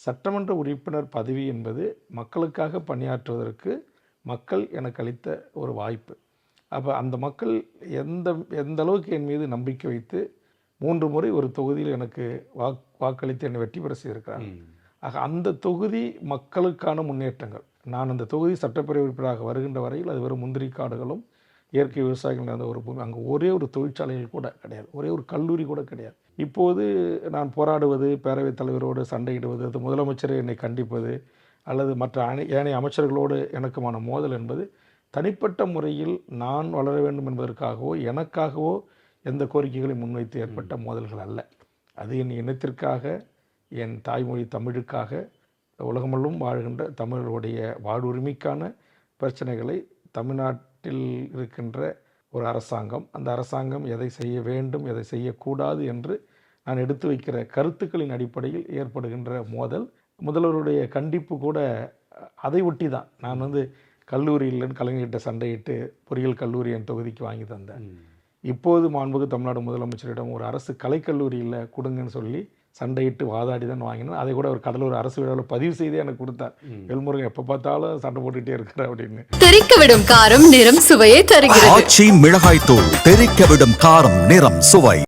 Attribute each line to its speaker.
Speaker 1: சட்டமன்ற உறுப்பினர் பதவி என்பது மக்களுக்காக பணியாற்றுவதற்கு மக்கள் எனக்கு அளித்த ஒரு வாய்ப்பு. அப்போ அந்த மக்கள் எந்த அளவுக்கு என் மீது நம்பிக்கை வைத்து 3 முறை ஒரு தொகுதியில் எனக்கு வாக்களித்து என்னை வெற்றி பெற செய்திருக்கிறாங்க. ஆக அந்த தொகுதி மக்களுக்கான முன்னேற்றங்கள். நான் அந்த தொகுதி சட்டப்பேரவை உறுப்பினராக வருகின்ற வரையில் அது வெறும் முந்திரி காடுகளும் இயற்கை விவசாயிகள் நடந்த ஒரு பூமி. அங்கே ஒரே ஒரு தொழிற்சாலைகள் கூட கிடையாது, ஒரே ஒரு கல்லூரி கூட கிடையாது. இப்போது நான் போராடுவது, பேரவைத் தலைவரோடு சண்டையிடுவது, அது முதலமைச்சரை என்னை கண்டிப்பது அல்லது மற்ற ஏனைய அமைச்சர்களோடு எனக்குமான மோதல் என்பது தனிப்பட்ட முறையில் நான் வளர வேண்டும் என்பதற்காகவோ எனக்காகவோ எந்த கோரிக்கைகளை முன்வைத்து ஏற்பட்ட மோதல்கள் அல்ல. அது என் இனத்திற்காக, என் தாய்மொழி தமிழுக்காக, உலகமெல்லாம் வாழ்கின்ற தமிழருடைய வாழ்வுரிமைக்கான பிரச்சனைகளை தமிழ்நாட்டில் இருக்கின்ற ஒரு அரசாங்கம், அந்த அரசாங்கம் எதை செய்ய வேண்டும் எதை செய்யக்கூடாது என்று நான் எடுத்து வைக்கிற கருத்துக்களின் அடிப்படையில் ஏற்படுகின்ற மோதல். முதல்வருடைய கண்டிப்பு கூட அதை ஒட்டி தான். நான் கல்லூரியில் கலைஞர்கிட்ட சண்டையிட்டு பொறியியல் கல்லூரி என் தொகுதிக்கு வாங்கி தந்தேன். இப்போது மாண்புமிகு தமிழ்நாடு முதலமைச்சரிடம் ஒரு அரசு கலைக்கல்லூரியில் கொடுங்கன்னு சொல்லி சண்டையிட்டு வாதாடி தான் வாங்கினேன். அதை கூட ஒரு கடலூர் அரசு விழாவில் பதிவு செய்தே எனக்கு கொடுத்தார். எல்முருகன் எப்போ பார்த்தாலும் சண்டை போட்டுகிட்டே இருக்கிற அப்படின்னு.
Speaker 2: தெறிக்க விடும் காரம் நிறம் சுவையை தருகிறது.
Speaker 3: ஆச்சி மிளகாய் தூள் தெறிக்க விடும் காரம் நிறம் சுவை.